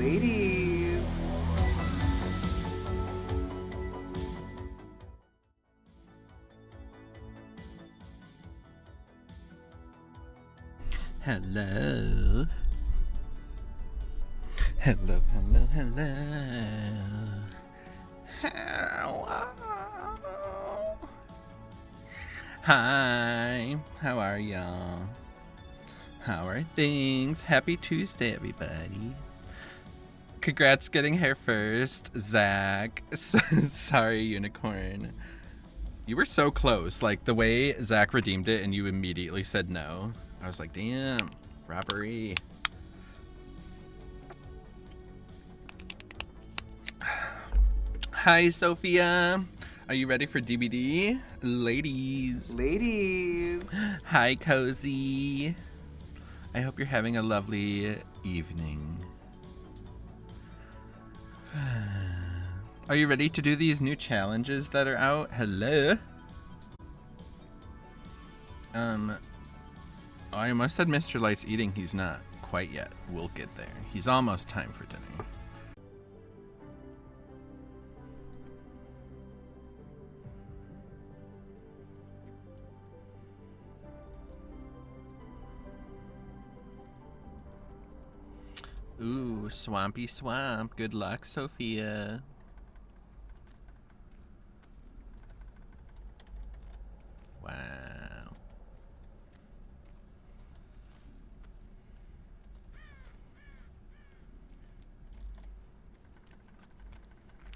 Ladies. Hello. Hello, hello, hello. Hello. Hi, how are y'all? How are things? Happy Tuesday, everybody. Congrats getting here first, Zach. Sorry, Unicorn. You were so close. Like, the way Zach redeemed it and you immediately said no. I was like, damn, robbery. Hi, Sophia. Are you ready for DBD? Ladies. Ladies. Hi, Cozy. I hope you're having a lovely evening. Are you ready to do these new challenges that are out? Hello? I almost said Mr. Light's eating. He's not quite yet. We'll get there. He's almost time for dinner. Ooh, swampy swamp. Good luck, Sophia. Wow.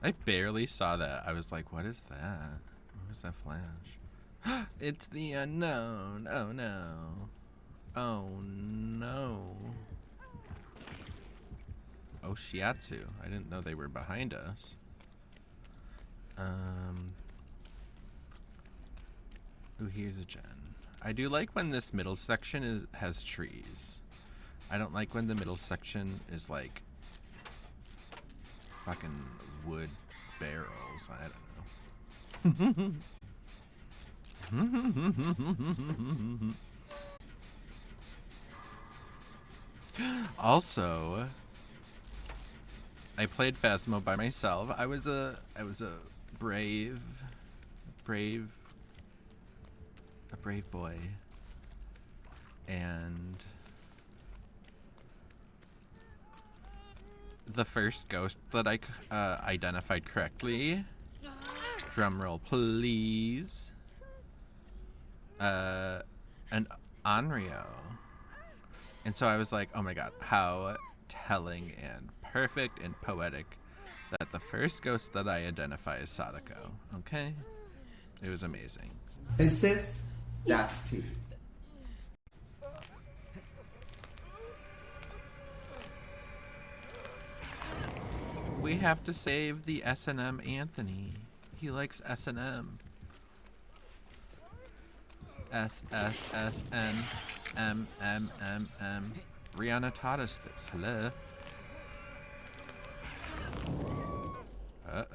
I barely saw that. I was like, what is that? What was that flash? It's the unknown. Oh no. Oh no. Oh, Shiatsu. I didn't know they were behind us. Ooh, here's a gen. I do like when this middle section has trees. I don't like when the middle section is like fucking wood barrels. I don't know. Also, I played Phasmo by myself. I was a brave boy. And the first ghost that I identified correctly, drumroll please, an Onryo. And so I was like, oh my god, how telling and perfect and poetic that the first ghost that I identify is Sadako. Okay? It was amazing. And sis, that's tea. We have to save the S&M Anthony. He likes S&M. S S S N M M M M. Rihanna taught us this. Hello. Uh-oh.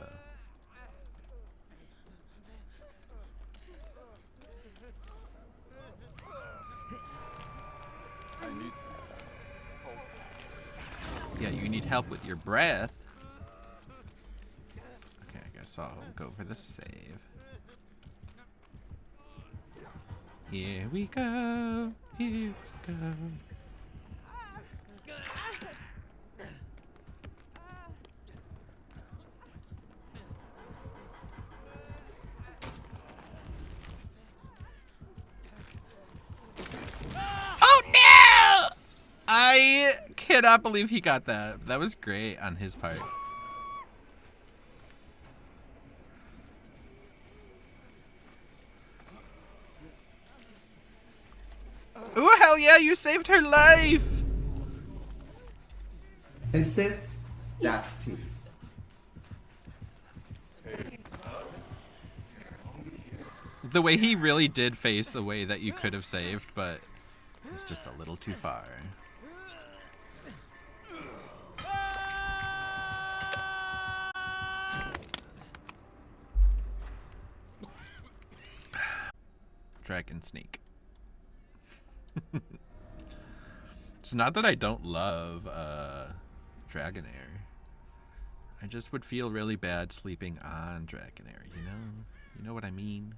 I need some help. Yeah, you need help with your breath. Okay, I guess I'll go for the save. Here we go. Here we go. Oh no! I cannot believe he got that. That was great on his part. Ooh, hell yeah, you saved her life! And sis, that's tea. The way he really did face the way that you could have saved, but it's just a little too far. Dragon Sneak. It's not that I don't love Dragonair. I just would feel really bad sleeping on Dragonair, you know? You know what I mean?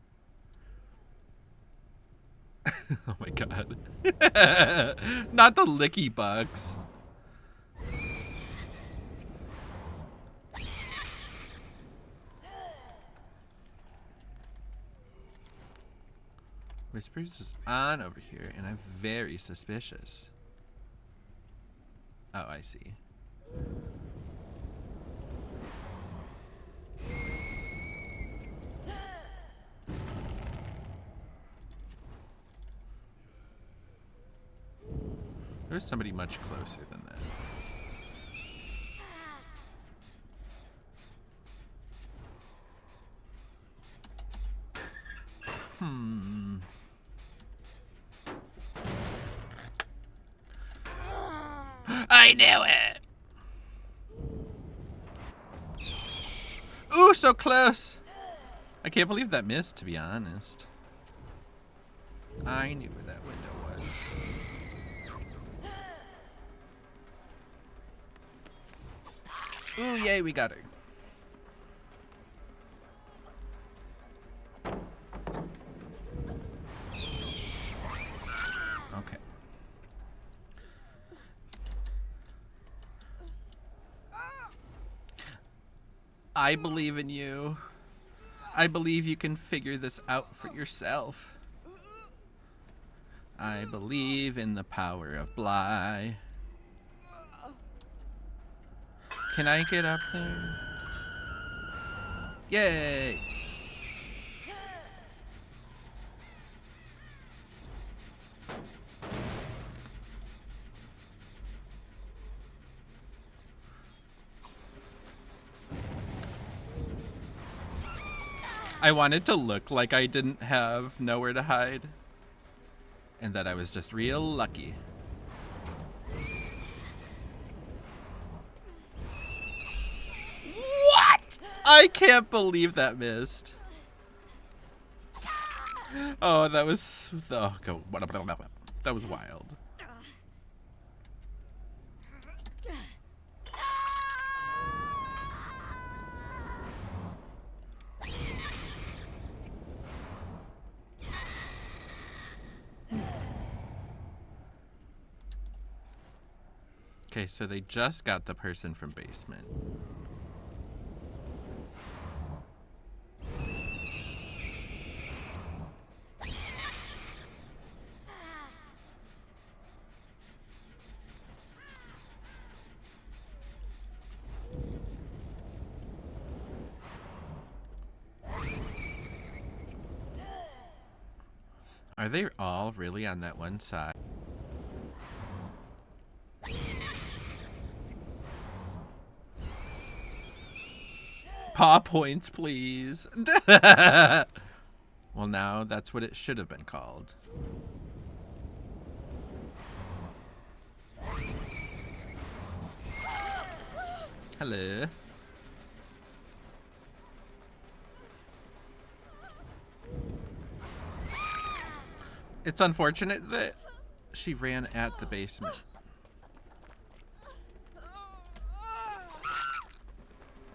Oh my god. Not the licky bugs. Whispers is on over here, and I'm very suspicious. Oh, I see. There's somebody much closer than that. I knew it! Ooh, so close! I can't believe that missed, to be honest. I knew where that window was. Ooh, yay, we got her. Okay. I believe in you. I believe you can figure this out for yourself. I believe in the power of Bly. Can I get up there? Yay! I wanted to look like I didn't have nowhere to hide. And that I was just real lucky. What? I can't believe that missed. Oh, that was... Oh, that was wild. Okay, so they just got the person from basement. Are they all really on that one side? Paw points, please. Well, now that's what it should have been called. Hello. It's unfortunate that she ran at the basement.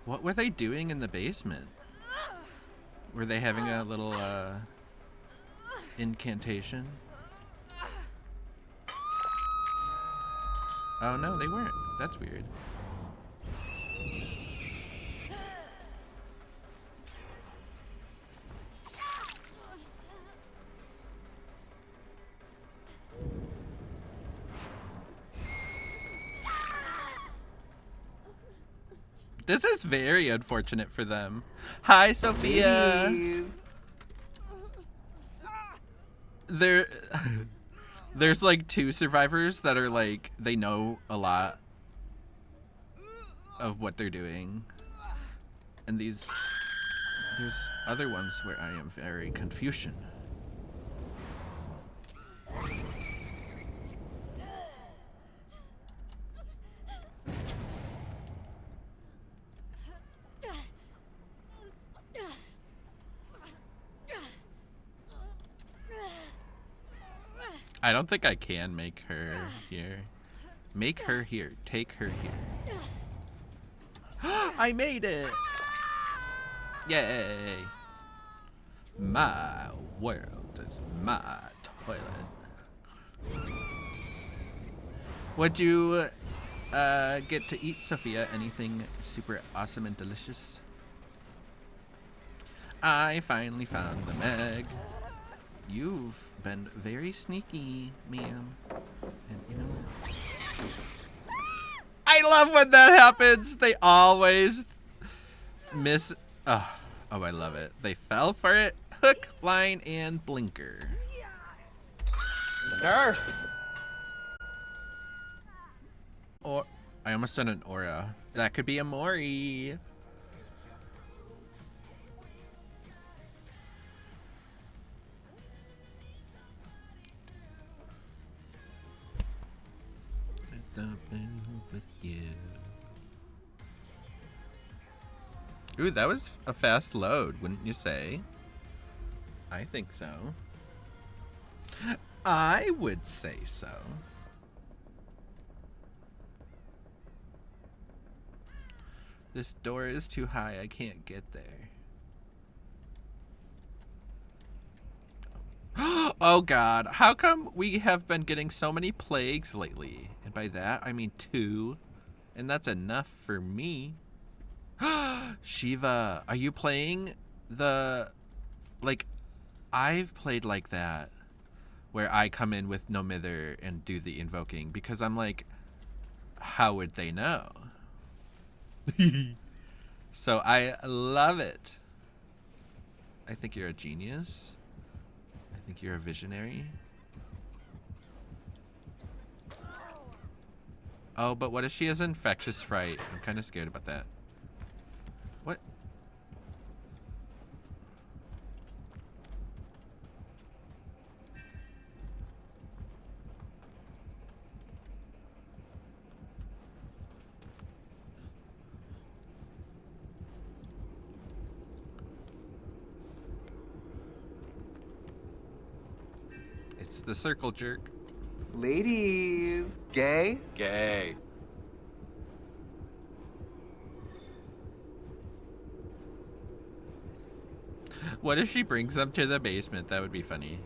What were they doing in the basement? Were they having a little incantation? Oh no, they weren't. That's weird. This is very unfortunate for them. Hi, Sophia. Please. There's like 2 survivors that are like, they know a lot of what they're doing. And there's other ones where I am very Confucian. I don't think I can make her here. Make her here. Take her here. I made it! Yay! My world is my toilet. What'd you get to eat, Sophia? Anything super awesome and delicious? I finally found the Meg. You've been very sneaky, ma'am. And you know, I love when that happens. They always miss. Oh, I love it. They fell for it. Hook, line, and blinker. Nurse! Or I almost said an aura. That could be a Mori. With you. Ooh, that was a fast load, wouldn't you say? I think so. I would say so. This door is too high, I can't get there. Oh god, how come we have been getting so many plagues lately? And by that, I mean 2. And that's enough for me. Shiva, are you playing the... Like, I've played like that. Where I come in with no mither and do the invoking. Because I'm like, how would they know? So I love it. I think you're a genius. I think you're a visionary. Oh, but what if she has infectious fright? I'm kind of scared about that. What? It's the circle jerk. Ladies, gay? Gay. What if she brings them to the basement? That would be funny.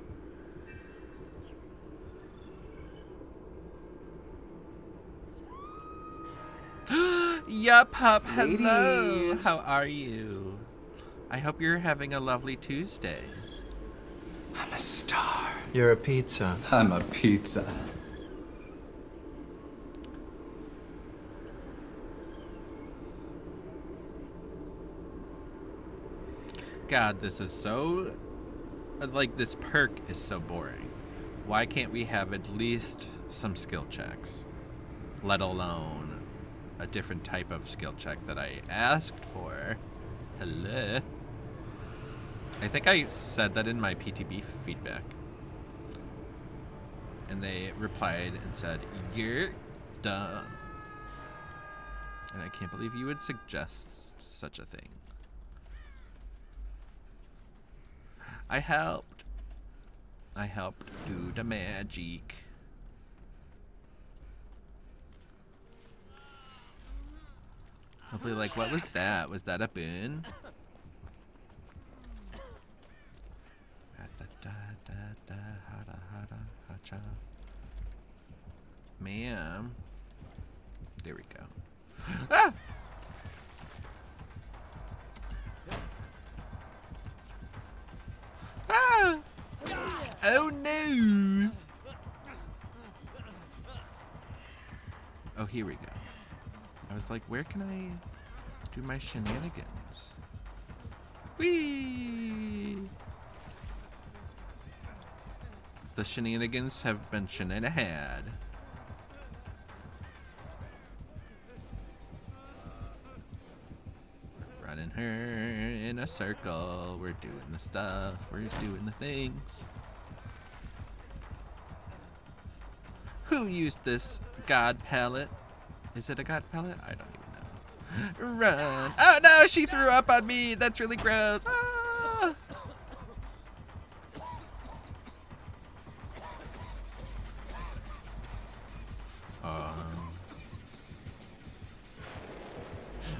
Yup, Hup, hello. Ladies. How are you? I hope you're having a lovely Tuesday. I'm a star. You're a pizza. I'm a pizza. God, this is so... Like, this perk is so boring. Why can't we have at least some skill checks? Let alone a different type of skill check that I asked for. Hello? I think I said that in my PTB feedback. And they replied and said, "You're dumb." And I can't believe you would suggest such a thing. I helped. I helped do the magic. Hopefully, like, what was that? Was that a boon? Ma'am. There we go. Ah! Ah! Oh no! Oh, here we go. I was like, where can I do my shenanigans? Whee! The shenanigans have been shenanigans. Running her in a circle. We're doing the stuff. We're doing the things. Who used this god palette? Is it a god palette? I don't even know. Run. Oh no, she threw up on me. That's really gross. Ah!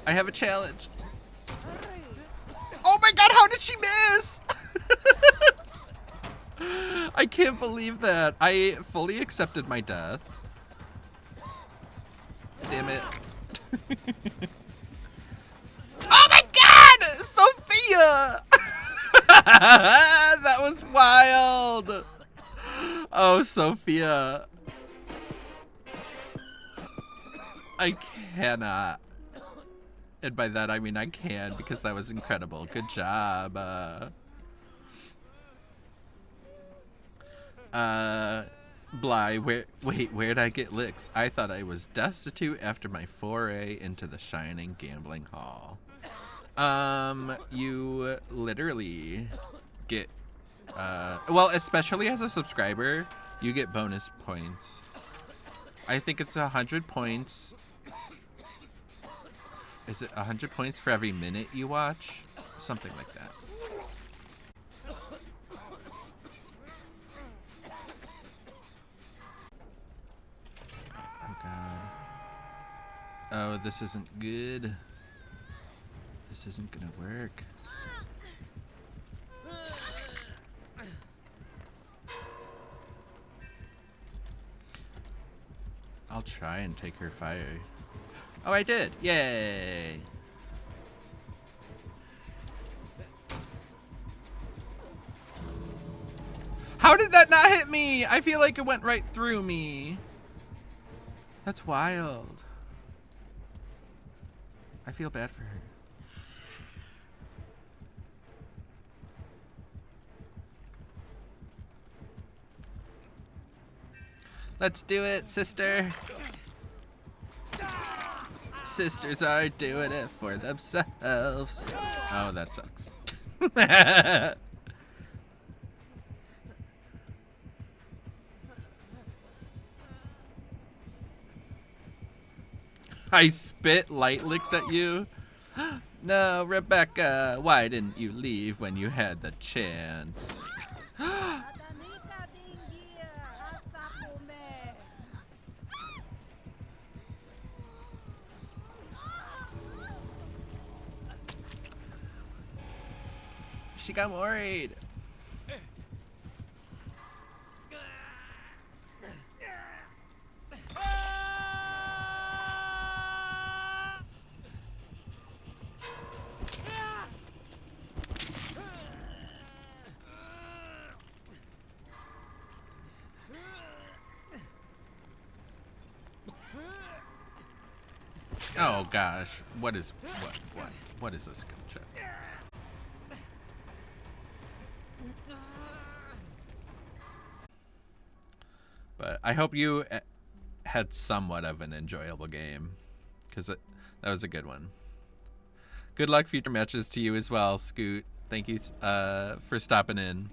I have a challenge. Oh my god, how did she miss? I can't believe that. I fully accepted my death. Damn it. Oh my god! Sophia! That was wild. Oh, Sophia. I cannot. And by that I mean I can, because that was incredible. Good job. Bly, where'd I get licks? I thought I was destitute after my foray into the shining gambling hall. You literally get, well, especially as a subscriber, you get bonus points. I think it's 100 points. Is it 100 points for every minute you watch? Something like that. Oh god. Oh, this isn't good. This isn't gonna work. I'll try and take her fire. Oh, I did! Yay! How did that not hit me? I feel like it went right through me. That's wild. I feel bad for her. Let's do it, sister. Sisters are doing it for themselves. Oh, that sucks. I spit light licks at you. No, Rebecca, why didn't you leave when you had the chance? She got worried. Oh gosh, what is a skill check? But I hope you had somewhat of an enjoyable game, because that was a good one. Good luck future matches to you as well, Scoot. Thank you for stopping in.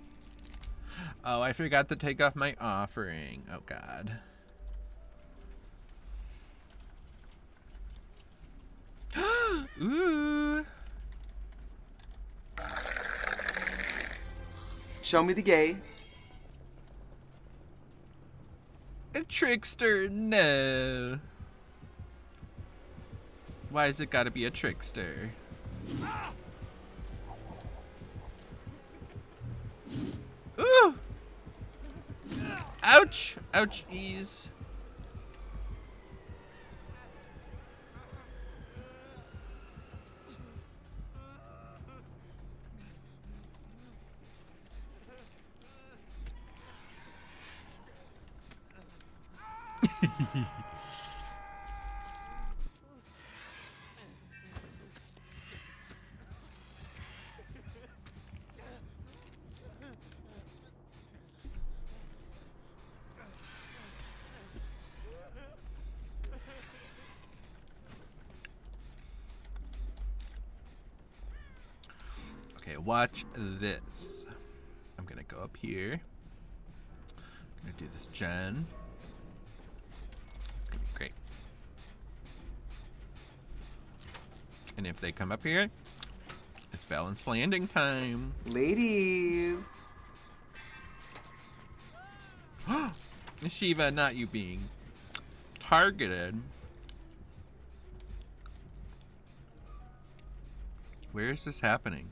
Oh, I forgot to take off my offering. Oh god. Ooh. Show me the gay. A trickster? No. Why is it gotta be a trickster? Ooh! Ouch! Ouchies. Okay, watch this. I'm gonna go up here. I'm gonna do this gen. It's gonna be great. And if they come up here, it's balanced landing time. Ladies. Shiva, not you being targeted. Where is this happening?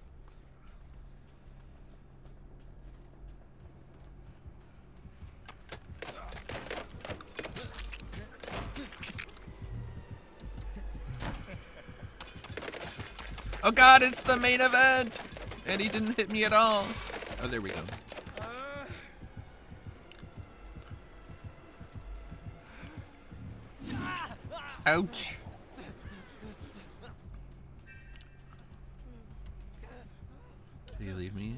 Oh god, it's the main event! And he didn't hit me at all. Oh, there we go. Ouch. Did he leave me?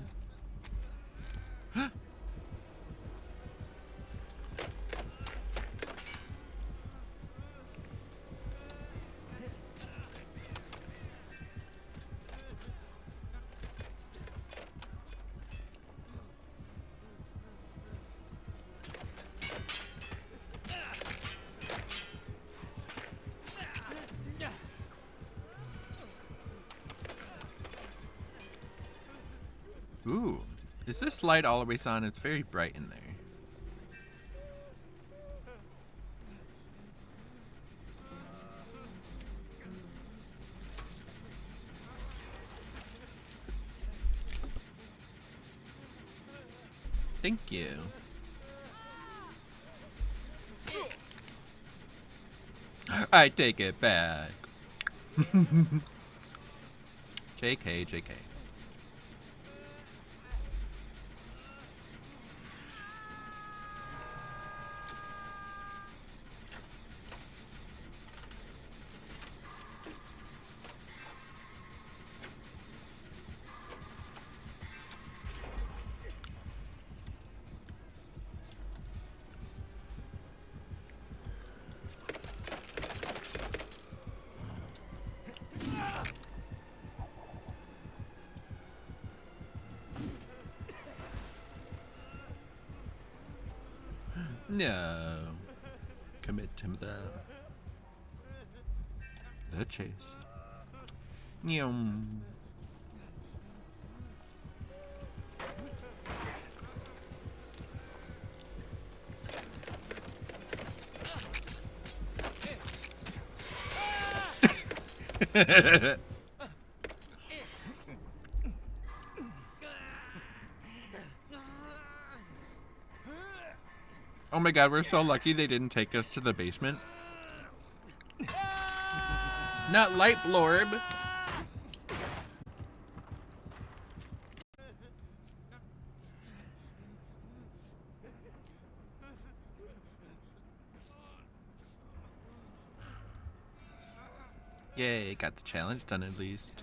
Ooh, is this light always on? It's very bright in there. Thank you. I take it back. JK, JK. No. Commit to the chase. Yum. Oh my god, we're so lucky they didn't take us to the basement. Not light blorb. Yay, got the challenge done at least.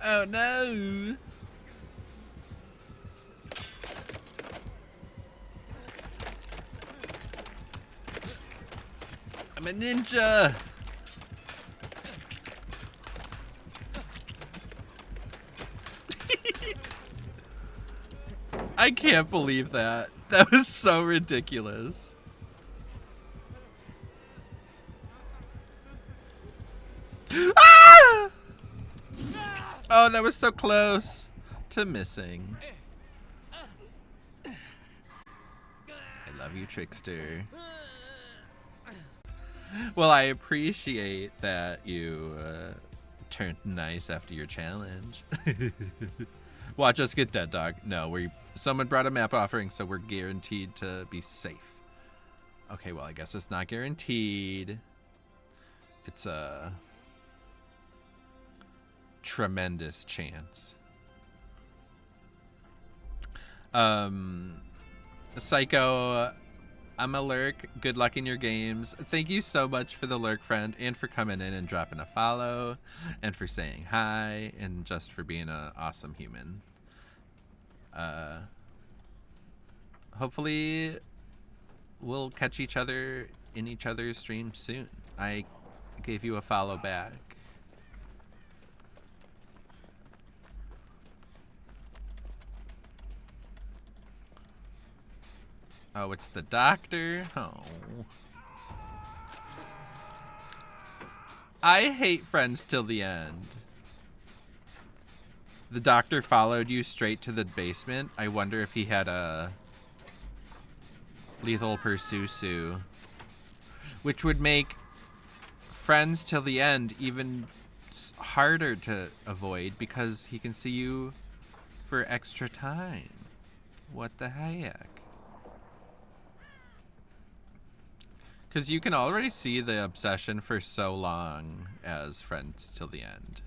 Oh no! I'm a ninja! I can't believe that. That was so ridiculous. Ah! Oh, that was so close to missing. I love you, Trickster. Well, I appreciate that you turned nice after your challenge. Watch us get dead, dog. No, someone brought a map offering, so we're guaranteed to be safe. Okay, well, I guess it's not guaranteed. It's a tremendous chance. Psycho, I'm a lurk. Good luck in your games. Thank you so much for the lurk, friend, and for coming in and dropping a follow, and for saying hi, and just for being an awesome human. Hopefully we'll catch each other in each other's streams soon. I gave you a follow back. Oh, it's the doctor? Oh. I hate Friends till the end. The doctor followed you straight to the basement. I wonder if he had a lethal pursuit, which would make Friends till the end even harder to avoid because he can see you for extra time. What the heck? Because you can already see the obsession for so long as Friends till the end.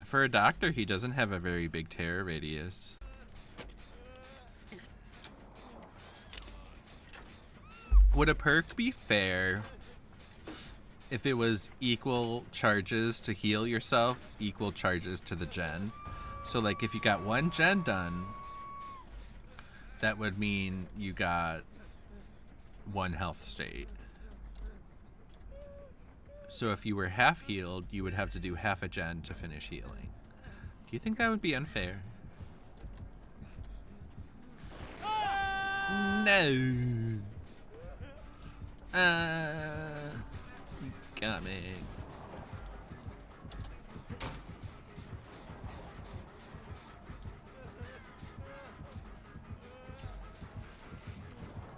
For a doctor, he doesn't have a very big terror radius. Would a perk be fair if it was equal charges to heal yourself, equal charges to the gen? So like if you got 1 gen done, that would mean you got 1 health state. So if you were half healed, you would have to do half a gen to finish healing. Do you think that would be unfair? No. Coming.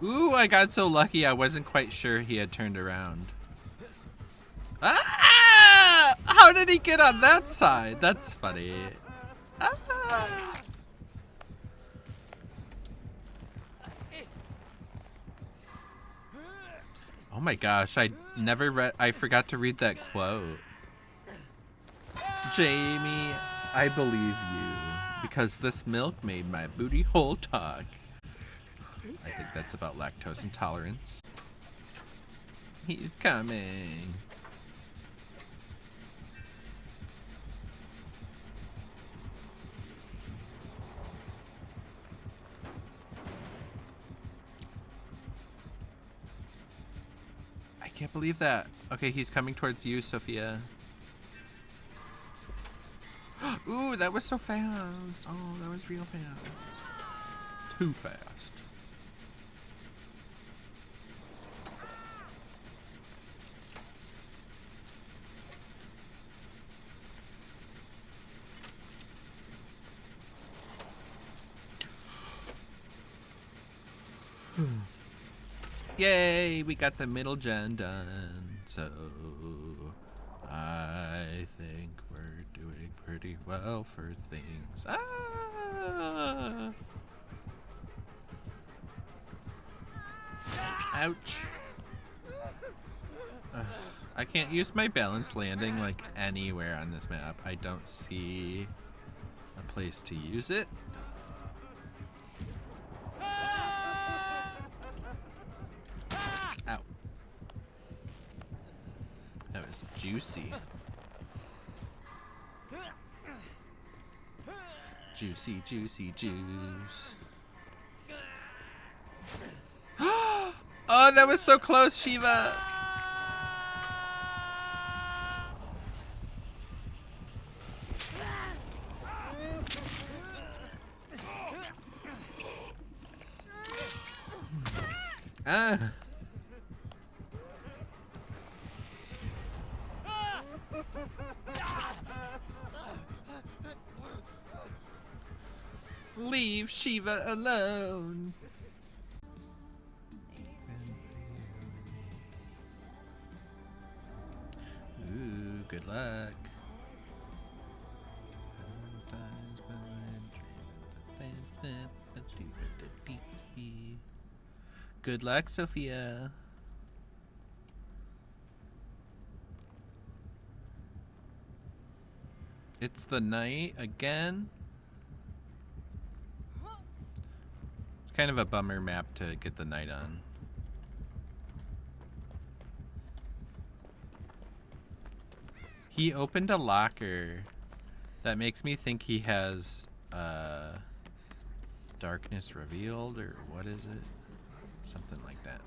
Ooh, I got so lucky I wasn't quite sure he had turned around. Ah! How did he get on that side? That's funny. Ah! Oh my gosh, I forgot to read that quote. Jamie, I believe you because this milk made my booty hole talk. I think that's about lactose intolerance. He's coming. I can't believe that. Okay, he's coming towards you, Sophia. Ooh, that was so fast. Oh, that was real fast. Too fast. Yay, we got the middle gen done. So I think we're doing pretty well for things. Ah! Ouch. I can't use my balance landing like anywhere on this map. I don't see a place to use it. Ow. That was juicy. Juicy, juicy juice. Oh, that was so close, Shiva. Ah. Leave Shiva alone. Ooh, good luck. Good luck, Sophia. It's the night again. It's kind of a bummer map to get the night on. He opened a locker. That makes me think he has darkness revealed, or what is it? Something like that.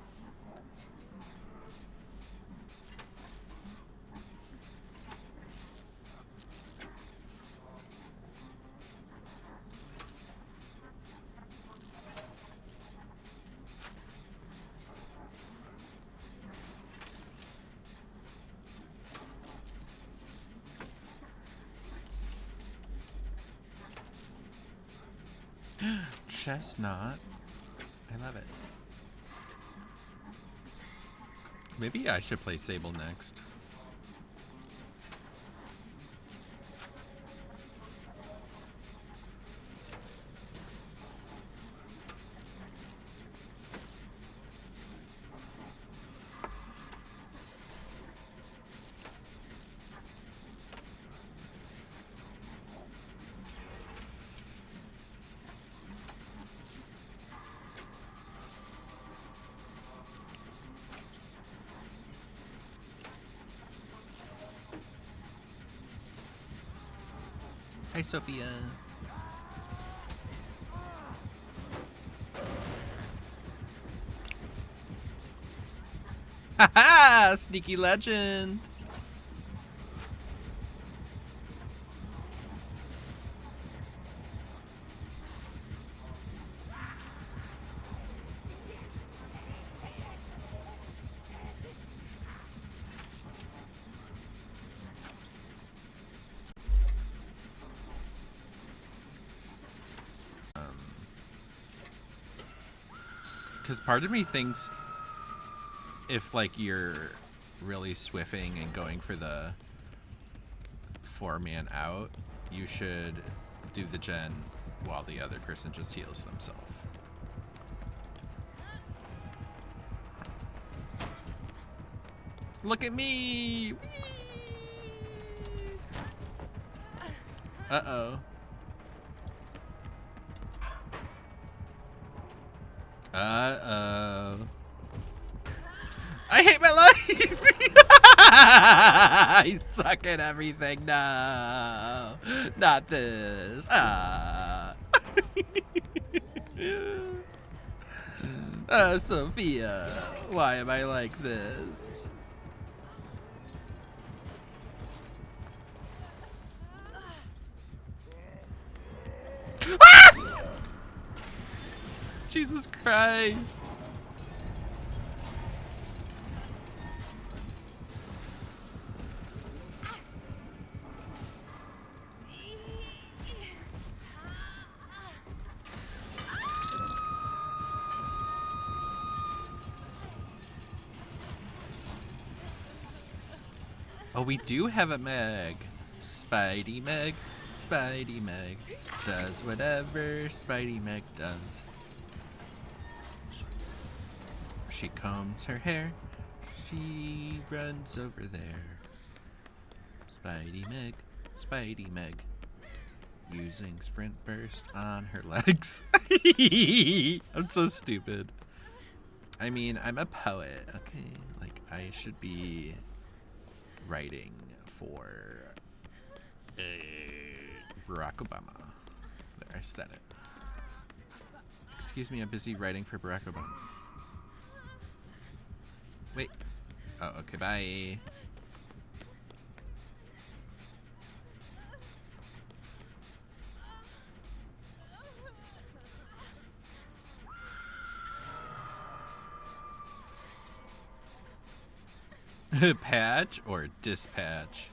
chestnut. I love it. Maybe I should play Sable next. Hi, Sophia. Haha! Sneaky legend! Because part of me thinks if, like, you're really swiffing and going for the 4-man out, you should do the gen while the other person just heals themselves. Look at me! Whee! Uh-oh. Uh-oh. I hate my life! I suck at everything. No. Not this. Ah. Sophia. Why am I like this? Ah! Jesus Christ. Oh, we do have a Meg. Spidey Meg. Spidey Meg does whatever Spidey Meg does. She combs her hair. She runs over there. Spidey Meg. Spidey Meg. Using sprint burst on her legs. I'm so stupid. I mean, I'm a poet, okay? Like, I should be writing for Barack Obama. There, I said it. Excuse me, I'm busy writing for Barack Obama. Wait. Oh, okay, bye. Patch or dispatch?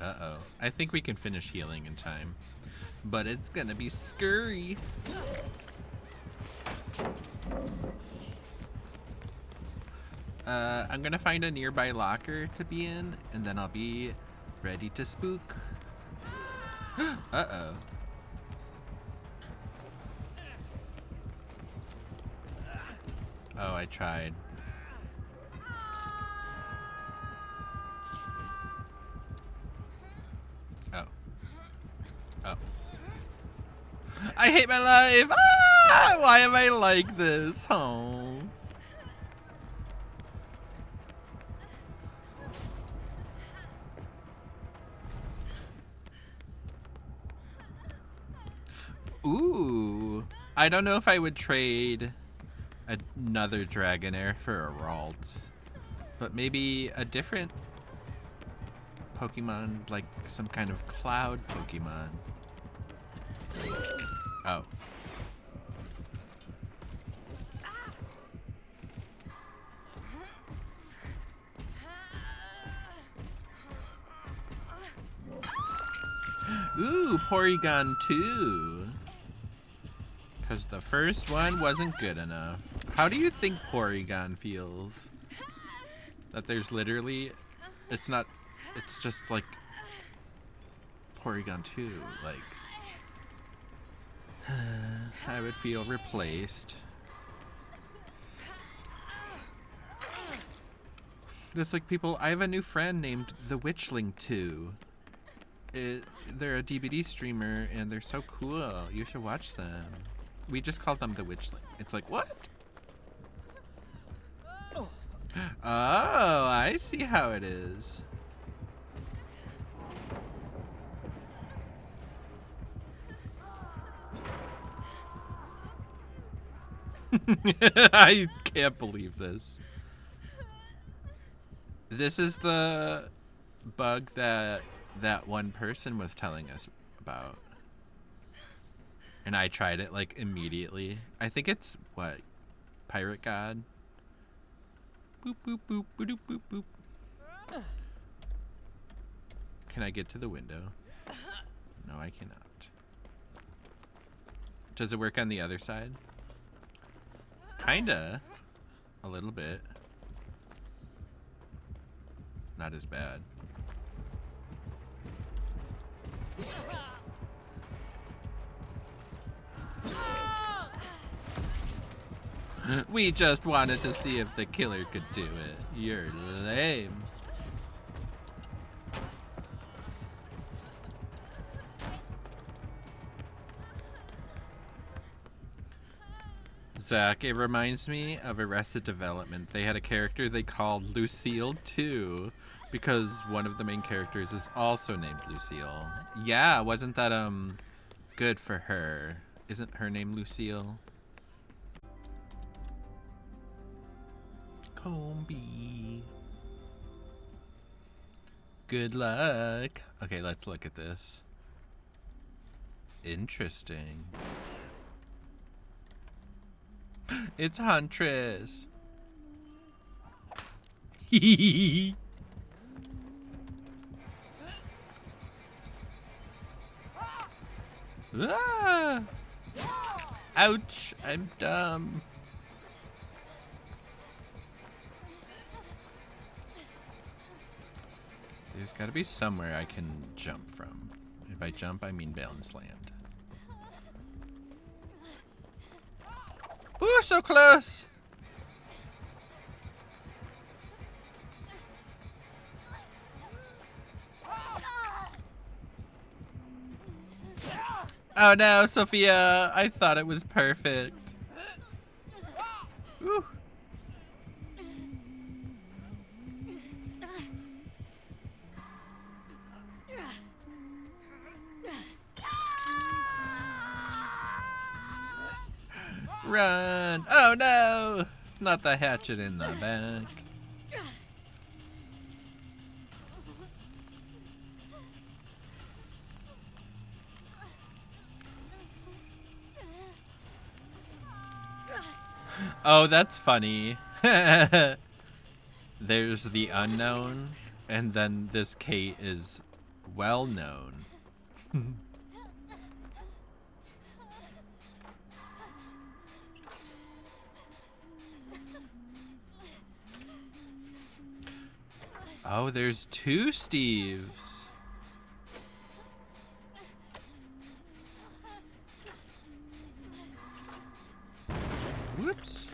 Uh-oh. I think we can finish healing in time. But it's gonna be scurry. I'm gonna find a nearby locker to be in, and then I'll be ready to spook. Uh-oh. Oh, I tried. Oh. Oh. I hate my life! Ah! Why am I like this? Oh. Ooh. I don't know if I would trade another Dragonair for a Ralt, but maybe a different Pokemon, like some kind of cloud Pokemon. Oh. Ooh, Porygon 2. Because the first one wasn't good enough. How do you think Porygon feels? That there's literally... It's not... It's just like... Porygon 2. Like... I would feel replaced. There's like people... I have a new friend named The Witchling 2. They're a DBD streamer and they're so cool. You should watch them. We just call them The Witchling. It's like, what? Oh, I see how it is. I can't believe this. This is the bug that one person was telling us about. And I tried it like immediately. I think it's what? Pirate God? Boop boop boop boop boop boop. Can I get to the window? No, I cannot. Does it work on the other side? Kinda. A little bit. Not as bad. We just wanted to see if the killer could do it. You're lame. Zach, it reminds me of Arrested Development. They had a character they called Lucille too, because one of the main characters is also named Lucille. Yeah, wasn't that good for her? Isn't her name Lucille? Combi. Good luck. Okay, let's look at this. Interesting. It's Huntress. Ah! Ouch, I'm dumb. There's gotta be somewhere I can jump from. And by jump, I mean balance land. Ooh, so close! Oh no, Sophia! I thought it was perfect. Ooh. Run! Oh no! Not the hatchet in the back. Oh, that's funny. There's the unknown, and then this Kate is well known. Oh, there's two Steves. Whoops.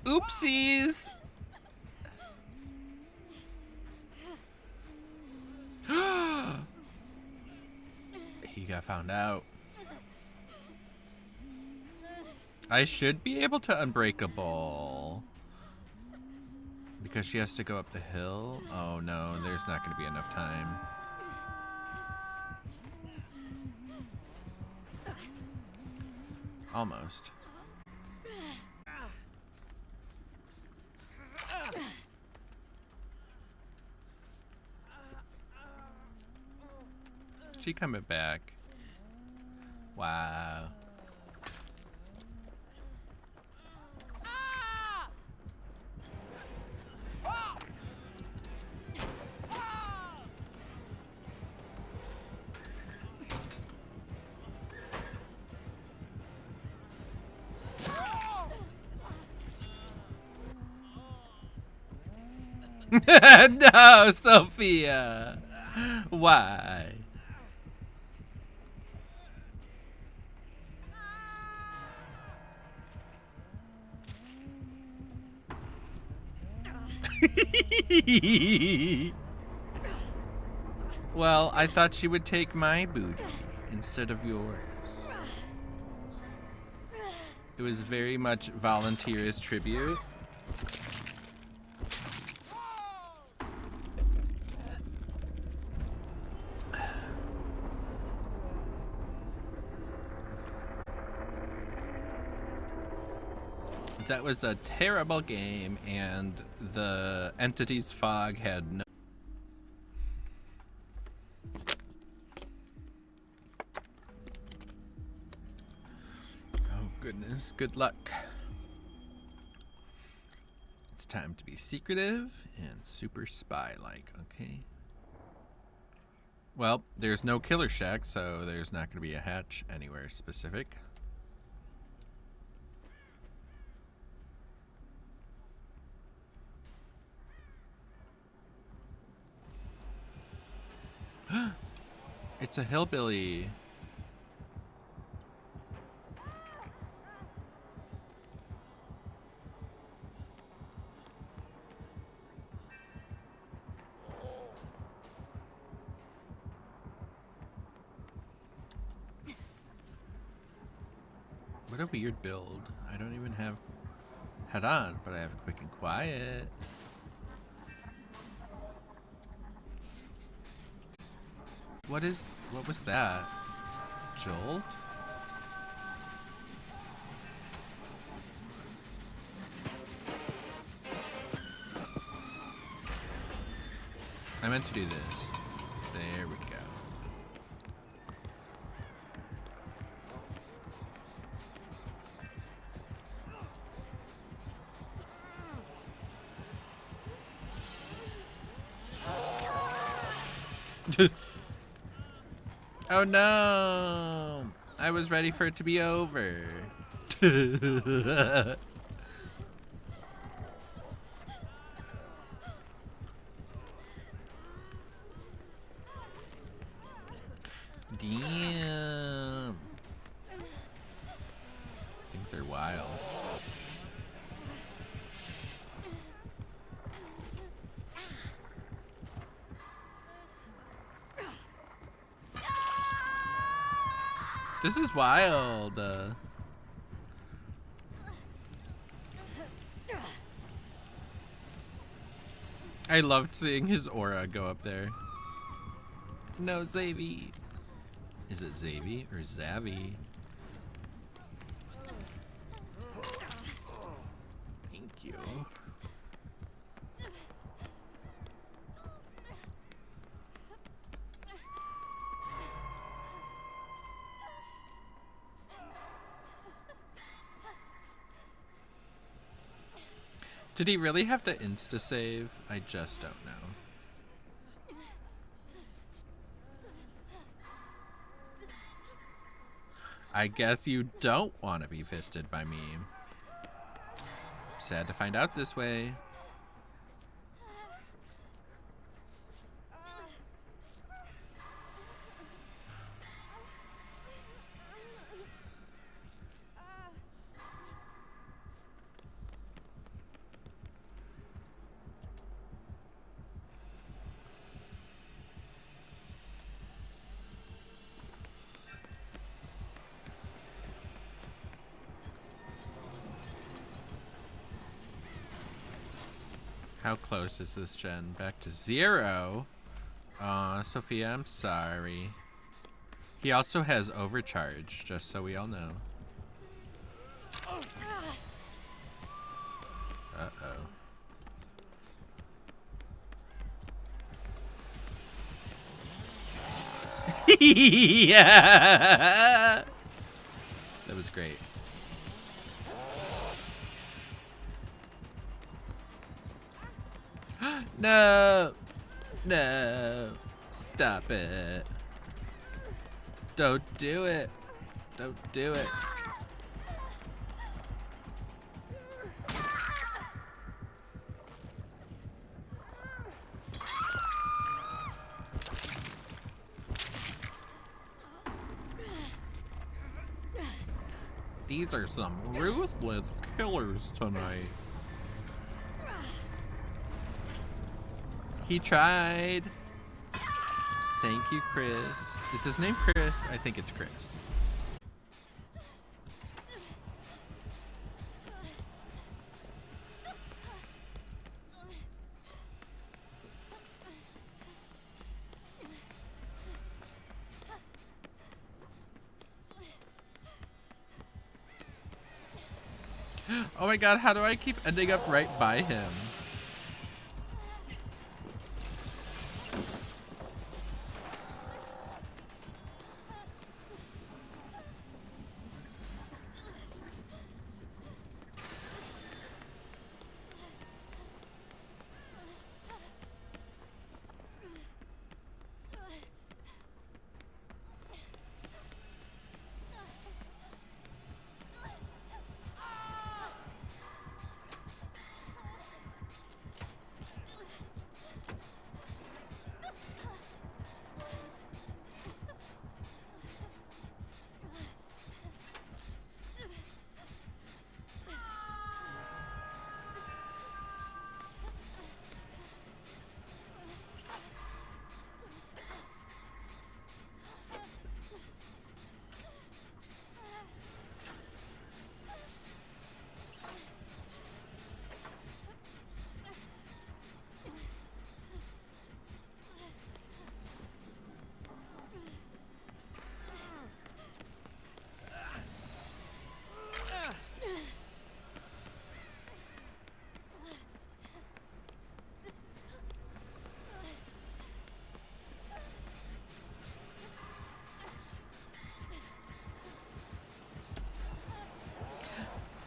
Oopsies. He got found out. I should be able to Unbreakable. Because she has to go up the hill? Oh no, there's not going to be enough time. Almost. She coming back. Wow. No, Sophia. Why? Well, I thought she would take my booty instead of yours. It was very much volunteer's tribute. That was a terrible game, and the entity's fog had no. Oh goodness, good luck. It's time to be secretive and super spy-like, okay? Well, there's no killer shack, so there's not going to be a hatch anywhere specific. It's a hillbilly. What a weird build. I don't even have head on, but I have quick and quiet. What was that? Jolt? I meant to do this. There we go. Oh no! I was ready for it to be over. Damn. Things are wild. This is wild. I loved seeing his aura go up there. No, Zavy. Is it Zavy or Zavy? Thank you. Did he really have to insta-save? I just don't know. I guess you don't want to be fisted by me. Sad to find out this way. How close is this gen? Back to 0? Aw, Sophia, I'm sorry. He also has overcharge, just so we all know. Uh-oh. Yeah! That was great. No! No! Stop it. Don't do it. Don't do it. These are some ruthless killers tonight. He tried. Thank you, Chris. Is his name Chris? I think it's Chris. Oh my god, how do I keep ending up right by him?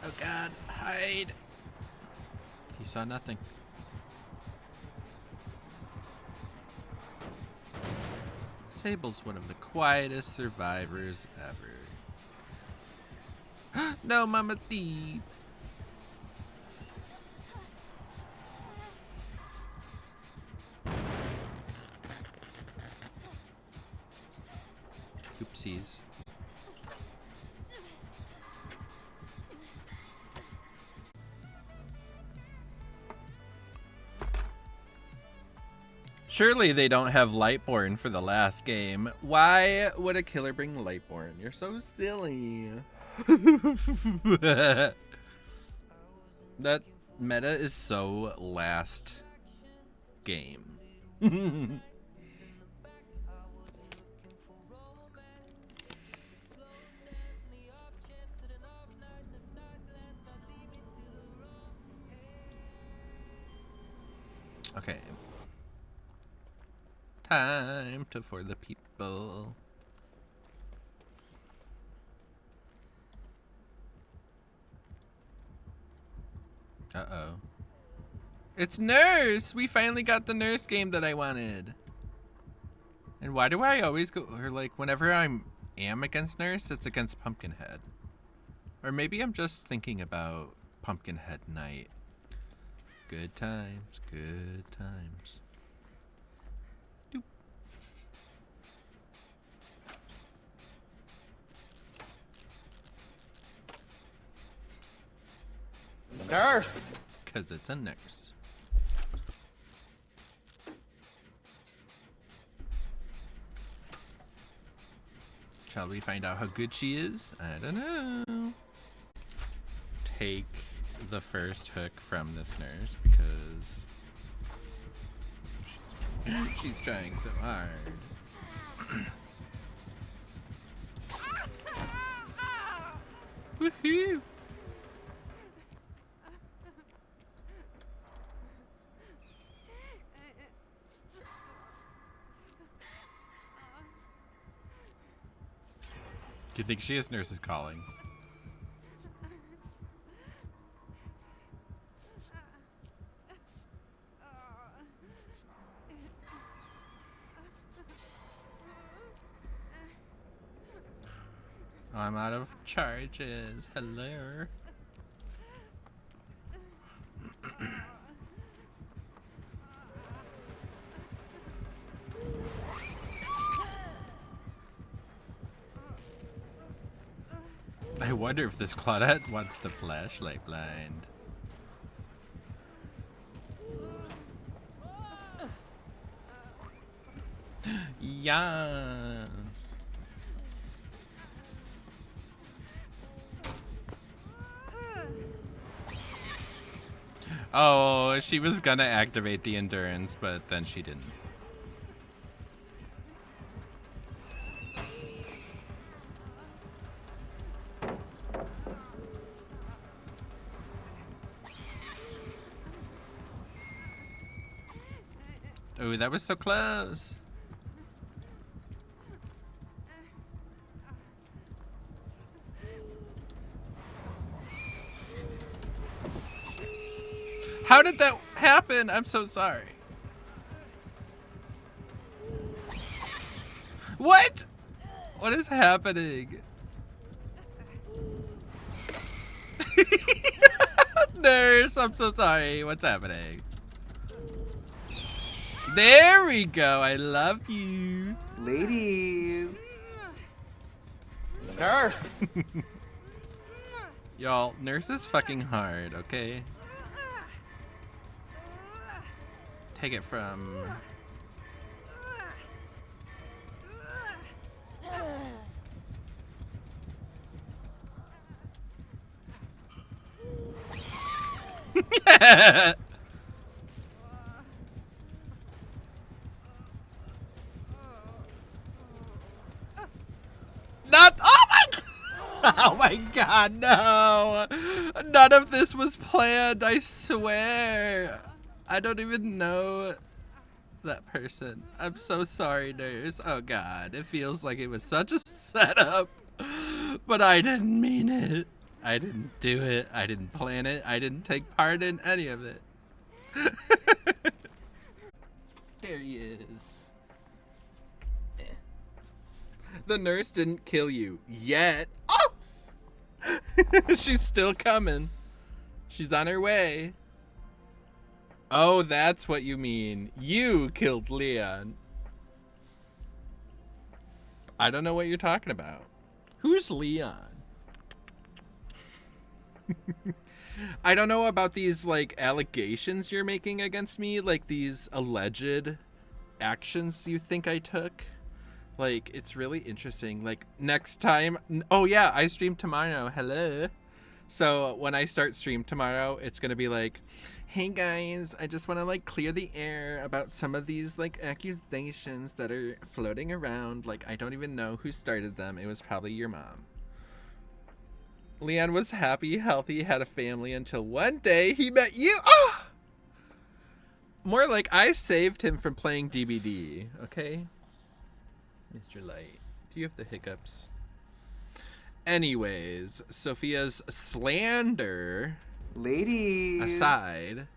Oh god, hide! He saw nothing. Sable's one of the quietest survivors ever. No, Mama Thief! Oopsies. Surely they don't have Lightborn for the last game. Why would a killer bring Lightborn? You're so silly. That meta is so last game. Okay. Time for the people. Uh-oh. It's Nurse! We finally got the Nurse game that I wanted. And why do I always go, or like, whenever I am against Nurse, it's against Pumpkinhead. Or maybe I'm just thinking about Pumpkinhead night. Good times, good times. Doop. Nurse! Because it's a nurse. Shall we find out how good she is? I don't know. Take the first hook from this nurse because she's trying so hard. Woohoo! Do you think she has nurses calling? Oh, I'm out of charges. Hello. I wonder if this Claudette wants to flashlight blind. Yes. Oh, she was gonna activate the endurance, but then she didn't. Oh, that was so close. How did that happen? I'm so sorry. What? What is happening? Nurse, I'm so sorry. What's happening? There we go. I love you. Ladies. Nurse! Y'all, nurse is fucking hard, okay? Take it from... Not. Oh my. Oh my God! No. None of this was planned. I swear. I don't even know that person. I'm so sorry, nurse. Oh God, it feels like it was such a setup, but I didn't mean it. I didn't do it. I didn't plan it. I didn't take part in any of it. There he is. The nurse didn't kill you yet. Oh! She's still coming. She's on her way. Oh, that's what you mean. You killed Leon. I don't know what you're talking about. Who's Leon? I don't know about these, like, allegations you're making against me. Like, these alleged actions you think I took. Like, it's really interesting. Like, next time... Oh, yeah, I stream tomorrow. Hello. So, when I start stream tomorrow, it's going to be like, hey, guys, I just want to, like, clear the air about some of these, like, accusations that are floating around. Like, I don't even know who started them. It was probably your mom. Leon was happy, healthy, had a family until one day he met you. Oh! More like I saved him from playing DBD, okay? Mr. Light, do you have the hiccups? Anyways, Sophia's slander Ladies. aside,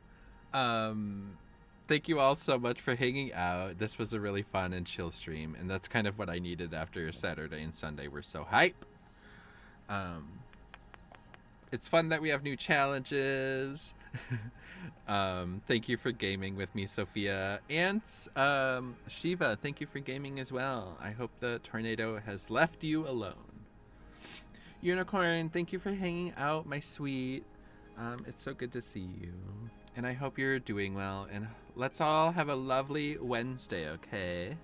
thank you all so much for hanging out. This was a really fun and chill stream, and that's kind of what I needed after Saturday and Sunday were so hype. It's fun that we have new challenges. Thank you for gaming with me, Sophia. And Shiva, thank you for gaming as well. I hope the tornado has left you alone. Unicorn, thank you for hanging out, my sweet. It's so good to see you. And I hope you're doing well. And let's all have a lovely Wednesday, okay?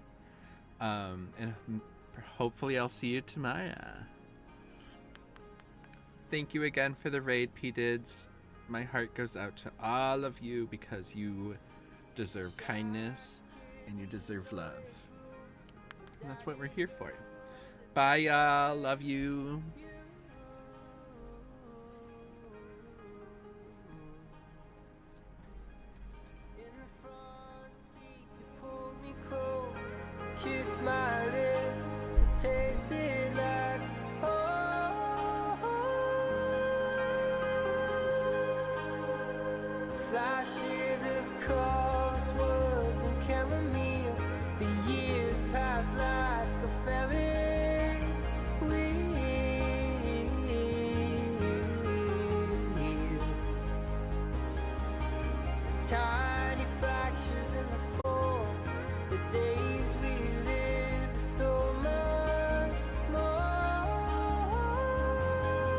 And hopefully I'll see you tomorrow. Thank you again for the raid, P-Dids. My heart goes out to all of you because you deserve kindness and you deserve love. And that's what we're here for. Bye, y'all. Love you. Kiss my lips, it tasted like flashes of crosswords and chamomile. The years pass like a Ferris wheel. Time